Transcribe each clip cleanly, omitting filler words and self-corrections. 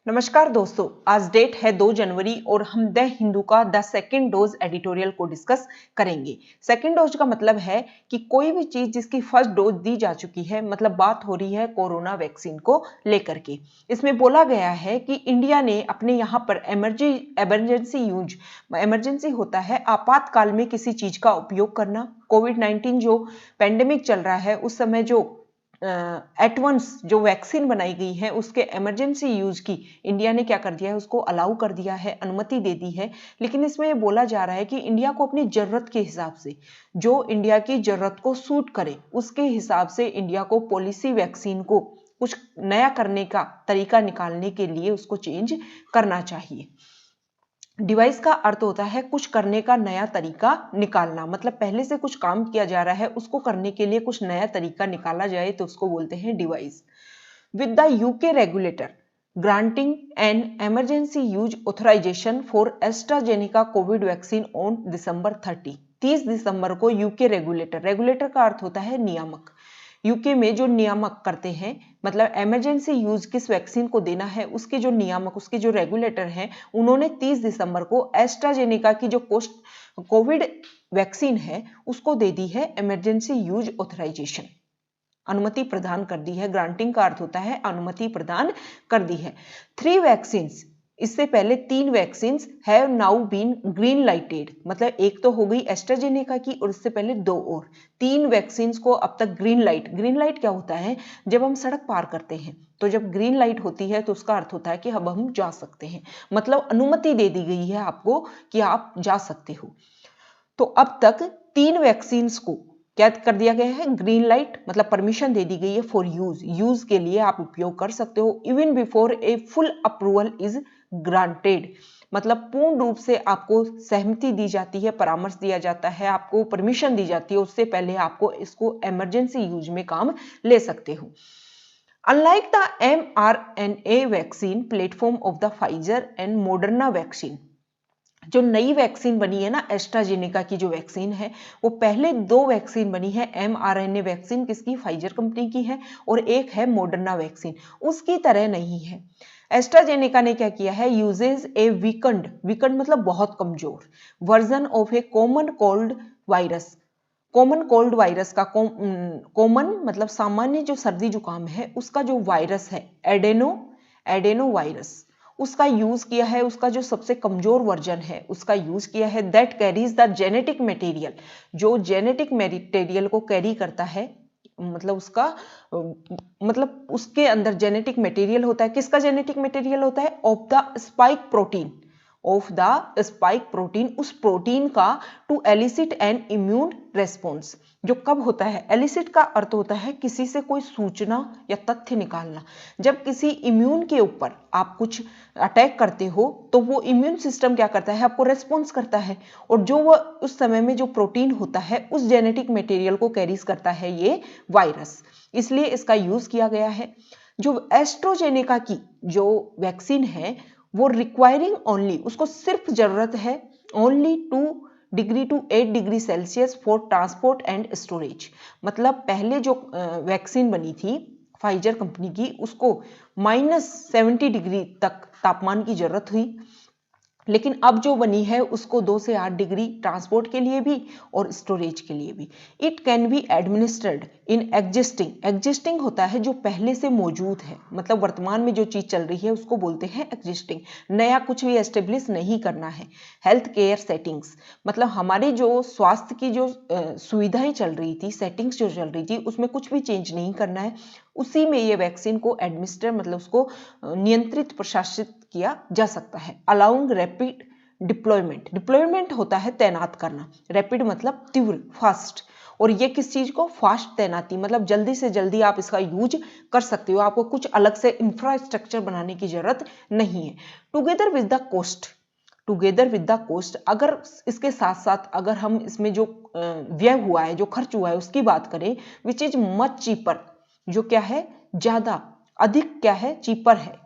नमस्कार दोस्तों, आज डेट है 2 जनवरी और हम द हिंदू का द सेकेंड डोज एडिटोरियल को डिस्कस करेंगे। सेकेंड डोज का मतलब है कि कोई भी चीज जिसकी फर्स्ट डोज दी जा चुकी है, मतलब बात हो रही है कोरोना वैक्सीन को लेकर के। इसमें बोला गया है कि इंडिया ने अपने यहाँ पर इमरजेंसी होता है आपातकाल में किसी चीज का उपयोग करना। कोविड-19 जो पेंडेमिक चल रहा है उस समय जो एट वंस जो वैक्सीन बनाई गई है उसके इमरजेंसी यूज की इंडिया ने क्या कर दिया है, उसको अलाउ कर दिया है, अनुमति दे दी है। लेकिन इसमें ये बोला जा रहा है कि इंडिया को अपनी जरूरत के हिसाब से, जो इंडिया की जरूरत को सूट करे उसके हिसाब से इंडिया को पॉलिसी वैक्सीन को कुछ नया करने का तरीका निकालने के लिए उसको चेंज करना चाहिए। डिवाइस का अर्थ होता है कुछ करने का नया तरीका निकालना, मतलब पहले से कुछ काम किया जा रहा है उसको करने के लिए कुछ नया तरीका निकाला जाए तो उसको बोलते हैं device. With the UK regulator granting an emergency use authorization for AstraZeneca covid vaccine on December 30 दिसंबर को यूके रेगुलेटर का अर्थ होता है नियामक। यूके में जो नियामक करते हैं, मतलब इमरजेंसी यूज किस वैक्सीन को देना है उसके जो नियामक, उसके जो रेगुलेटर हैं, उन्होंने 30 दिसंबर को एस्ट्राजेनेका की जो कोविड वैक्सीन है उसको दे दी है इमरजेंसी यूज ऑथराइजेशन, अनुमति प्रदान कर दी है। ग्रांटिंग का अर्थ होता है अनुमति प्रदान कर दी है। 3 वैक्सीन, इससे पहले 3 vaccine have now been green lighted, मतलब एक तो हो गई एस्ट्राजेनेका की और इससे पहले 2 और 3 वैक्सीन को अब तक ग्रीन लाइट क्या होता है, जब हम सड़क पार करते हैं तो जब ग्रीन लाइट होती है तो उसका अर्थ होता है कि अब हम जा सकते हैं, मतलब अनुमति दे दी गई है आपको कि आप जा सकते हो। तो अब तक 3 वैक्सीन को क्या कर दिया गया है, ग्रीन लाइट, मतलब परमिशन दे दी गई है फॉर यूज के लिए आप उपयोग कर सकते हो, even before a full approval is granted, मतलब पूर्ण रूप से आपको सहमति दी जाती है, परामर्श दिया जाता है, आपको परमिशन दी जाती है, उससे पहले आपको इसको इमरजेंसी यूज में काम ले सकते हो। Unlike the mRNA vaccine platform of the Pfizer and Moderna vaccine, जो नई वैक्सीन बनी है ना, एस्ट्राजेनेका की जो वैक्सीन है, वो पहले 2 वैक्सीन बनी है mRNA वैक्सीन, किसकी, फाइजर कंपनी की है, और एक है मॉडर्ना वैक्सीन, उसकी तरह नहीं है। एस्ट्राजेनेका ने क्या किया है, यूजेज ए वीकेंड मतलब बहुत कमजोर version of A common cold virus. Common cold virus का कॉमन मतलब सामान्य जो सर्दी जुकाम है उसका जो वायरस है एडेनो वायरस, उसका यूज किया है, उसका जो सबसे कमजोर वर्जन है उसका यूज किया है, that carries the genetic material, जो जेनेटिक मटेरियल को कैरी करता है, मतलब उसका मतलब उसके अंदर जेनेटिक मटेरियल होता है। किसका जेनेटिक मटेरियल होता है, ऑफ द स्पाइक प्रोटीन, उस प्रोटीन का to elicit an immune response, जो कब होता है, एलिसिट का अर्थ होता है किसी से कोई सूचना या तथ्य निकालना। जब किसी इम्यून के ऊपर आप कुछ अटैक करते हो तो वो इम्यून सिस्टम क्या करता है, आपको रेस्पॉन्स करता है, और जो वो उस समय में जो प्रोटीन होता है उस जेनेटिक मटेरियल को कैरीज करता है ये वायरस, इसलिए इसका यूज किया गया है। जो एस्ट्राजेनेका की जो वैक्सीन है वो रिक्वायरिंग ओनली, उसको सिर्फ जरूरत है only 2 degree to 8 degree celsius for transport and storage, मतलब पहले जो वैक्सीन बनी थी फाइजर कंपनी की उसको -70 डिग्री तक तापमान की जरूरत हुई, लेकिन अब जो बनी है उसको 2 से 8 डिग्री ट्रांसपोर्ट के लिए भी और स्टोरेज के लिए भी। It can be administered in existing होता है जो पहले से मौजूद है, मतलब वर्तमान में जो चीज चल रही है उसको बोलते हैं एग्जिस्टिंग, नया कुछ भी एस्टेब्लिश नहीं करना है। हेल्थ केयर सेटिंग्स, मतलब हमारी जो स्वास्थ्य की जो सुविधाएं चल रही थी, सेटिंग्स जो चल रही थी उसमें कुछ भी चेंज नहीं करना है, उसी में ये वैक्सीन को एडमिनिस्टर मतलब उसको नियंत्रित प्रशासित किया जा सकता है। अलाउंग रैपिड डिप्लॉयमेंट होता है तैनात करना, रैपिड मतलब तीव्र, फास्ट, और ये किस चीज को, फास्ट तैनाती, मतलब जल्दी से जल्दी आप इसका यूज कर सकते हो, आपको कुछ अलग से इंफ्रास्ट्रक्चर बनाने की जरूरत नहीं है। टुगेदर विद द कोस्ट, अगर इसके साथ साथ अगर हम इसमें जो व्यय हुआ है, जो खर्च हुआ है उसकी बात करें, विच इज मच चीपर, जो क्या है, ज्यादा, अधिक क्या है, चीपर है,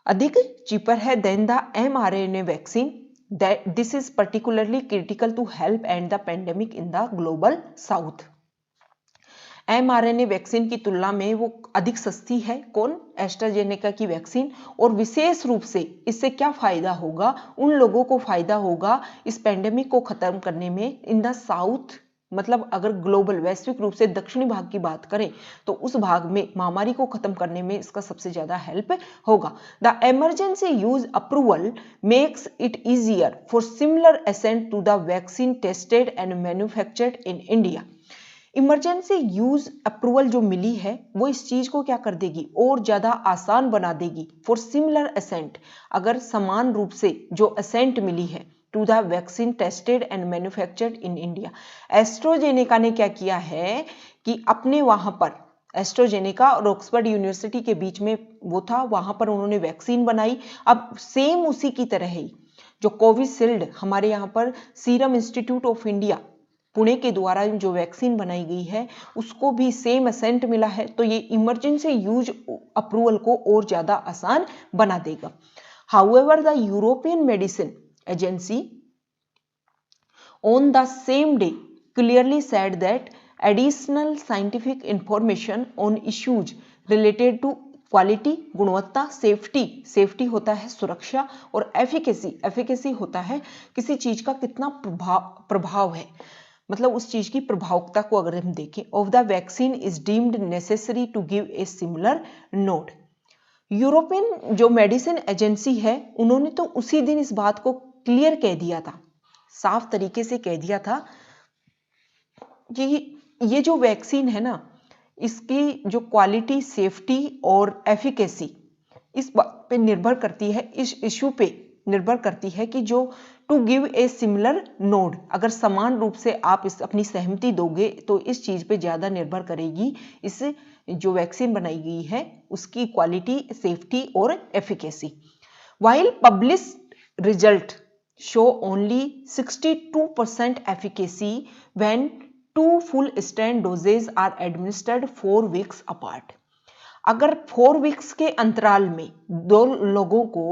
अधिक चीपर है than the mRNA vaccine, this is particularly critical to help end the pandemic in the global south. mRNA vaccine की तुलना में वो अधिक सस्ती है। कौन? एस्ट्राजेनेका की वैक्सीन। और विशेष रूप से इससे क्या फायदा होगा? उन लोगों को फायदा होगा इस पेंडेमिक को खत्म करने में इन द साउथ, मतलब अगर ग्लोबल वैश्विक रूप से दक्षिणी भाग की बात करें तो उस भाग में महामारी को खत्म करने में इसका सबसे ज्यादा हेल्प होगा। The emergency use approval makes it easier for similar assent to the vaccine tested and manufactured in India. Emergency use approval जो मिली है वो इस चीज को क्या कर देगी? और ज्यादा आसान बना देगी। फॉर सिमिलर एसेंट, अगर समान रूप से जो एसेंट मिली है to the vaccine tested and manufactured in India. AstraZeneca ने क्या किया है कि अपने वहां पर, एस्ट्राजेनेका और ऑक्सफोर्ड यूनिवर्सिटी के बीच में वो था, वहां पर उन्होंने वैक्सीन बनाई। अब सेम उसी की तरह ही जो कोविशील्ड हमारे यहाँ पर serum institute of India Pune के द्वारा जो वैक्सीन बनाई गई है उसको भी सेम एसेंट मिला है, तो ये इमरजेंसी यूज अप्रूवल को और ज्यादा आसान बना देगा। However the European medicine agency on the same day clearly said that additional scientific information on issues related to quality, गुणवत्ता, सेफ्टी होता है सुरक्षा, और एफिकेसी होता है किसी चीज का कितना प्रभाव है, मतलब उस चीज की प्रभावकता को अगर हम देखें, of the vaccine is deemed necessary to give a similar note. European जो मेडिसिन एजेंसी है उन्होंने तो उसी दिन इस बात को क्लियर कह दिया था, साफ तरीके से कह दिया था कि ये जो वैक्सीन है ना, इसकी जो क्वालिटी, सेफ्टी और एफिकेसी इस बात पे निर्भर करती है, इस इश्यू पे निर्भर करती है कि जो to give a similar nod, अगर समान रूप से आप इस अपनी सहमति दोगे तो इस चीज पे ज्यादा निर्भर करेगी इस जो वैक्सीन बनाई गई है उसकी क्वालिटी, सेफ्टी और efficacy. While published result show only 62% efficacy when 2 full strength doses are administered 4 weeks apart। अगर 4 वीक्स के अंतराल में दो लोगों को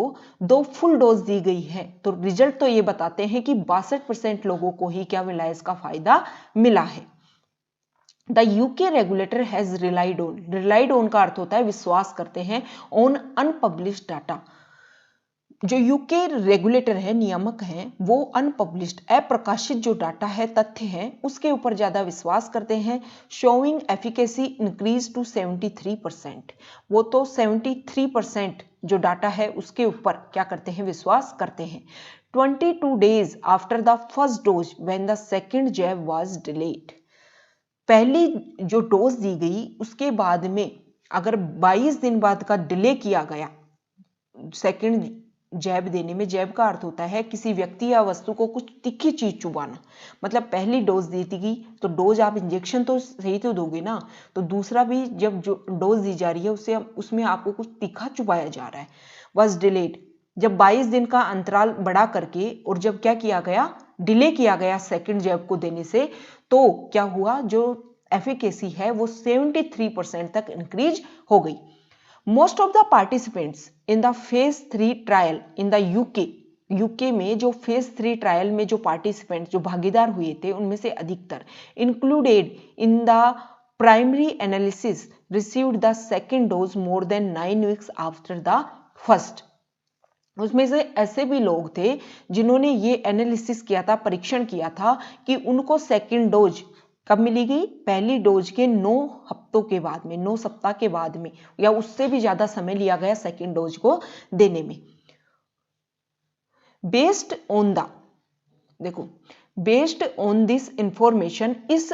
2 फुल डोज दी गई है तो रिजल्ट तो ये बताते हैं कि 62% लोगों को ही क्या मिला है, इसका फायदा मिला है। The UK regulator has relied on का अर्थ होता है विश्वास करते हैं, ऑन अनपब्लिश्ड डाटा। जो यूके रेगुलेटर है, नियामक हैं, वो अनपब्लिश्ड, अप्रकाशित जो डाटा है, तथ्य हैं, उसके ऊपर ज्यादा विश्वास करते हैं। शोइंग एफिकेसी इंक्रीज टू 73%, वो तो 73% जो डाटा है उसके ऊपर क्या करते हैं, विश्वास करते हैं। 22 days after the first dose when the second jab was delayed, पहली जो डोज दी गई उसके बाद में अगर 22 दिन बाद का डिले किया गया सेकेंड जैब देने में, जैब का अर्थ होता है किसी व्यक्ति या वस्तु को कुछ तीखी चीज चुबाना, मतलब पहली डोज दी थी तो डोज आप इंजेक्शन तो सही तो दोगे ना, तो दूसरा भी जब जो डोज दी जा रही है उससे उसमें आपको कुछ तीखा चुबाया जा रहा है। वाज डिलेड, जब 22 दिन का अंतराल बढ़ा करके और जब क्या किया गया, डिले किया गया सेकेंड जैब को देने से, तो क्या हुआ, जो एफिकेसी है वो 73% तक इंक्रीज हो गई। Most of the participants in the phase 3 trial in the UK में जो phase 3 ट्रायल में जो पार्टिसिपेंट जो भागीदार हुए थे उनमें से अधिकतर included in the primary analysis received the second dose more than 9 weeks after the first। उसमें से ऐसे भी लोग थे जिन्होंने ये एनालिसिस किया था, परीक्षण किया था कि उनको सेकेंड डोज कब मिली गई, पहली डोज के 9 हफ्तों के बाद में, 9 सप्ताह के बाद में, या उससे भी ज्यादा समय लिया गया सेकेंड डोज को देने में। बेस्ड ऑन द, देखो, बेस्ड ऑन दिस इंफॉर्मेशन, इस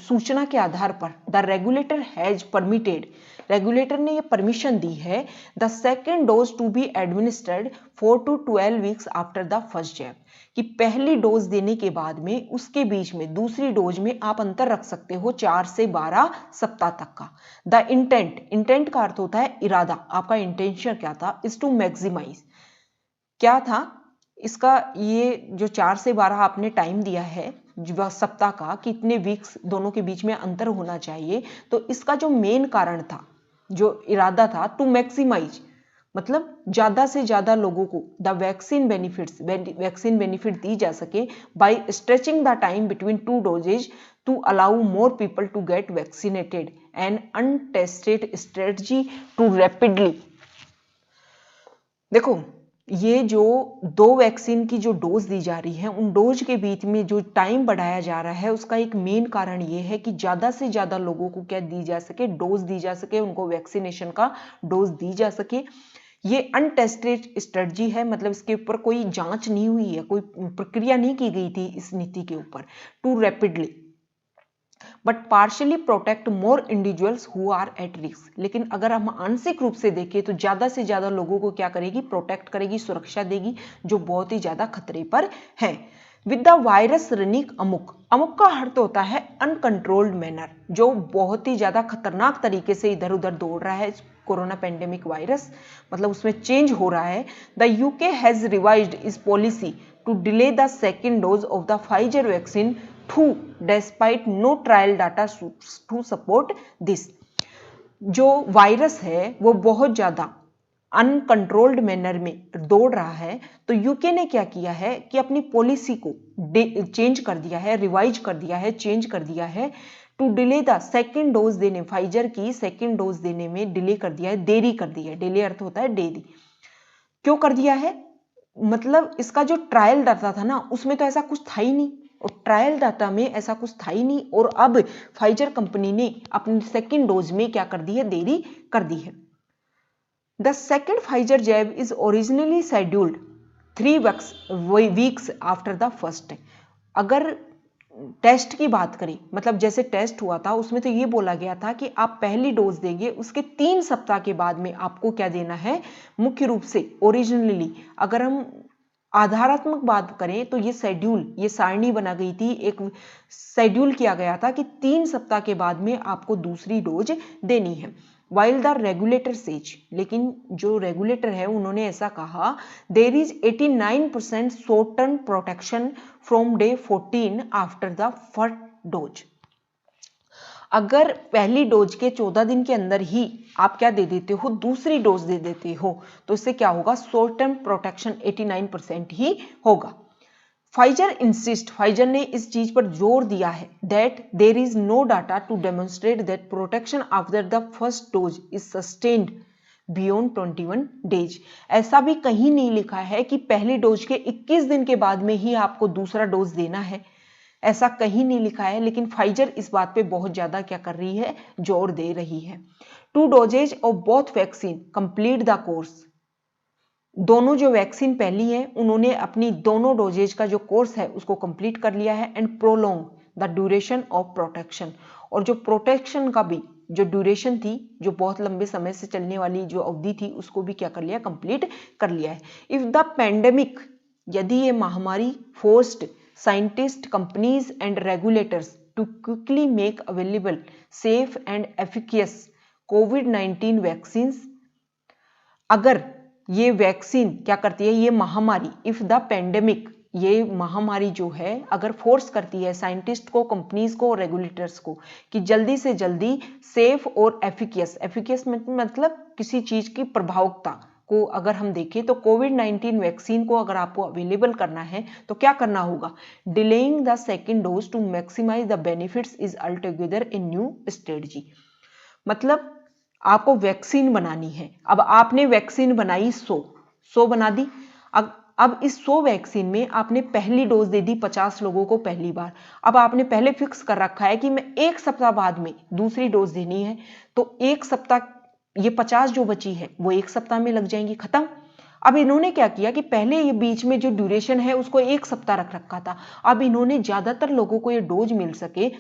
सूचना के आधार पर the regulator has permitted, regulator ने ये परमिशन दी है the second dose to be administered 4 to 12 weeks after the first jab, कि पहली डोज देने के बाद में उसके बीच में दूसरी डोज में आप अंतर रख सकते हो 4 से 12 सप्ताह तक का। द इंटेंट का अर्थ होता है इरादा, आपका इंटेंशन क्या था, इज टू मैक्सिमाइज, क्या था इसका, ये जो 4 से 12 आपने टाइम दिया है सप्ताह का, कितने वीक्स दोनों के बीच में अंतर होना चाहिए, तो इसका जो मेन कारण था, जो इरादा था, टू मैक्सिमाइज, मतलब ज्यादा से ज्यादा लोगों को वैक्सीन बेनिफिट दी जा सके by stretching the time between 2 doses to allow more people to get vaccinated and untested strategy to rapidly. देखो, ये जो 2 वैक्सीन की जो डोज दी जा रही है, उन डोज के बीच में जो टाइम बढ़ाया जा रहा है, उसका एक मेन कारण ये है कि ज्यादा से ज्यादा लोगों को क्या दी जा सके, डोज दी जा सके, उनको वैक्सीनेशन का डोज दी जा सके। ये अनटेस्टेड स्ट्रेटजी है, मतलब इसके ऊपर कोई जांच नहीं हुई है, कोई प्रक्रिया नहीं की गई थी इस नीति के ऊपर। To rapidly but partially protect more individuals who are at risk. लेकिन अगर हम आंशिक रूप से देखें तो ज्यादा से ज्यादा लोगों को क्या करेगी, प्रोटेक्ट करेगी, सुरक्षा देगी, जो बहुत ही ज्यादा खतरे पर है। विद द वायरस रनिंग अमुक, अमुक का अर्थ होता है अनकंट्रोल्ड मैनर, जो बहुत ही ज्यादा खतरनाक तरीके से इधर उधर दौड़ रहा है कोरोना पेंडेमिक वायरस, मतलब उसमें चेंज हो रहा है। The UK has revised its policy to delay the second dose of the Pfizer vaccine through despite no trial data to support this. जो वायरस है वो बहुत ज्यादा अनकंट्रोल्ड मैनर में दौड़ रहा है, तो यूके ने क्या किया है कि अपनी पॉलिसी को चेंज कर दिया है, रिवाइज कर दिया है, चेंज कर दिया है to delay the second dose देने, फाइजर की सेकेंड डोज देने में डिले कर दिया है, देरी कर दी है। डिले अर्थ होता है देरी। क्यों कर दिया है, मतलब इसका जो ट्रायल डाटा था ना, उसमें तो ऐसा कुछ था ही नहीं, और ट्रायल डाटा में ऐसा कुछ था ही नहीं, और अब फाइजर कंपनी ने अपनी सेकेंड डोज में क्या कर दी है, देरी कर दी है। The second Pfizer jab is originally scheduled 3 weeks after the first. अगर टेस्ट की बात करें, मतलब जैसे टेस्ट हुआ था उसमें तो ये बोला गया था कि आप पहली डोज देंगे, उसके 3 सप्ताह के बाद में आपको क्या देना है, मुख्य रूप से ओरिजिनली अगर हम आधारात्मक बात करें तो ये शेड्यूल, ये सारणी बना गई थी, एक शेड्यूल किया गया था कि 3 सप्ताह के बाद में आपको दूसरी डोज देनी है। वाइल द रेगुलेटर सेज, लेकिन जो रेगुलेटर है उन्होंने ऐसा कहा, there is 89% certain protection from day 14 after the first dose. अगर पहली डोज के 14 दिन के अंदर ही आप क्या दे देते हो, दूसरी डोज दे देते हो, तो इससे क्या होगा, शॉर्ट टर्म प्रोटेक्शन 89% ही होगा। फाइजर इंसिस्ट, फाइजर ने इस चीज पर जोर दिया है that there is no data to demonstrate that protection after the first dose is sustained beyond 21 days. ऐसा भी कहीं नहीं लिखा है कि पहली डोज के 21 दिन के बाद में ही आपको दूसरा डोज देना है, ऐसा कहीं नहीं लिखा है। लेकिन फाइजर इस बात पे बहुत ज्यादा क्या कर रही है, जोर दे रही है। 2 doses of both vaccine complete the course. दोनों जो वैक्सीन पहली है उन्होंने अपनी दोनों डोजेज का जो कोर्स है उसको कंप्लीट कर लिया है। And prolong the duration of protection, और जो प्रोटेक्शन का भी जो ड्यूरेशन थी, जो बहुत लंबे समय से चलने वाली जो अवधि थी, उसको भी क्या कर लिया, कंप्लीट कर लिया है। इफ द पैंडेमिक, यदि ये महामारी forced scientist, companies and regulators to quickly make available safe and efficient कोविड-19 वैक्सीन, अगर ये वैक्सीन क्या करती है, ये महामारी, इफ द पैंडेमिक, ये महामारी जो है अगर फोर्स करती है साइंटिस्ट को, कंपनीज को, रेगुलेटर्स को कि जल्दी से जल्दी सेफ और एफिशिएंट मतलब किसी चीज की प्रभावकता को अगर हम देखें तो कोविड-19 वैक्सीन को अगर आपको अवेलेबल करना है तो क्या करना होगा, delaying the second dose to maximize the benefits is altogether a new strategy. मतलब आपको वैक्सीन बनानी है, अब आपने वैक्सीन बनाई 100 बना दी। अब इस 100 वैक्सीन में आपने पहली डोज दे दी 50 लोगों को पहली बार। अब आपने पहले फिक्स कर रखा है कि मैं 1 सप्ताह बाद में दूसरी डोज देनी है, तो 1 सप्ताह, ये 50 जो बची है वो 1 सप्ताह में लग जाएंगी, खत्म। अब इन्होंने क्या किया कि पहले ये बीच में जो ड्यूरेशन है उसको 1 सप्ताह रख रखा था। अब इन्होंने ज्यादातर लोगों को ये डोज मिल सके,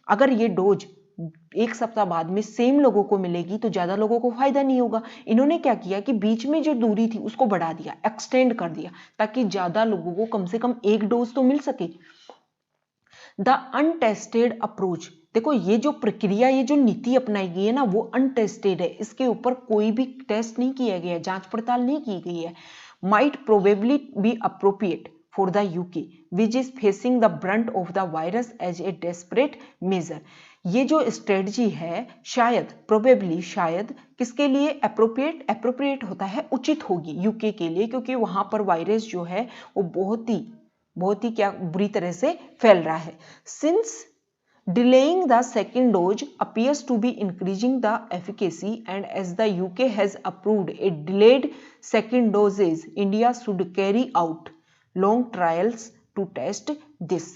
अगर ये डोज 1 सप्ताह बाद में सेम लोगों को मिलेगी तो ज्यादा लोगों को फायदा नहीं होगा। इन्होंने क्या किया कि बीच में जो दूरी थी उसको बढ़ा दिया, एक्सटेंड कर दिया, ताकि ज्यादा लोगों को कम से कम 1 डोज तो मिल सके। द अनटेस्टेड अप्रोच, देखो ये जो प्रक्रिया, ये जो नीति अपनाई गई है ना, वो अनटेस्टेड है, इसके ऊपर कोई भी टेस्ट नहीं किया गया, जांच पड़ताल नहीं की गई है। Might probably be appropriate for the UK which is facing the brunt of the virus as a desperate measure. ये जो स्ट्रेटजी है शायद प्रोबेबली शायद किसके लिए अप्रोप्रिएट होता है, उचित होगी यूके के लिए, क्योंकि वहां पर वायरस जो है वो बहुत ही क्या बुरी तरह से फैल रहा है। Since delaying the second dose appears to be increasing the efficacy, and as the UK has approved a delayed second doses, India should carry out long trials to test this।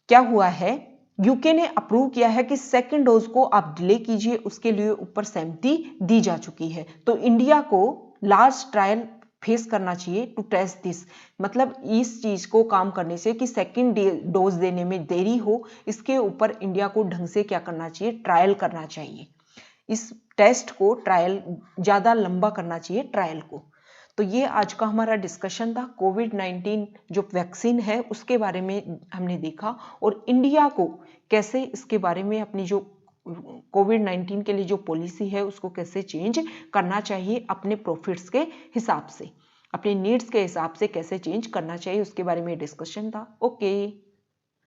क्या हुआ है, यूके ने approve किया है कि second dose को आप delay कीजिए, उसके लिए ऊपर सहमति दी जा चुकी है। तो इंडिया को लार्ज ट्रायल फेस करना चाहिए टू टेस्ट दिस, मतलब इस चीज को काम करने से कि सेकेंड डोज देने में देरी हो, इसके ऊपर इंडिया को ढंग से क्या करना चाहिए, ट्रायल करना चाहिए। इस टेस्ट को ट्रायल ज्यादा लंबा करना चाहिए ट्रायल को। तो ये आज का हमारा डिस्कशन था। कोविड-19 जो वैक्सीन है उसके बारे में हमने देखा, और इंडिया को कैसे इसके बारे में अपनी जो कोविड-19 के लिए जो पॉलिसी है उसको कैसे चेंज करना चाहिए, अपने प्रॉफिट्स के हिसाब से, अपने नीड्स के हिसाब से कैसे चेंज करना चाहिए, उसके बारे में डिस्कशन था। ओके।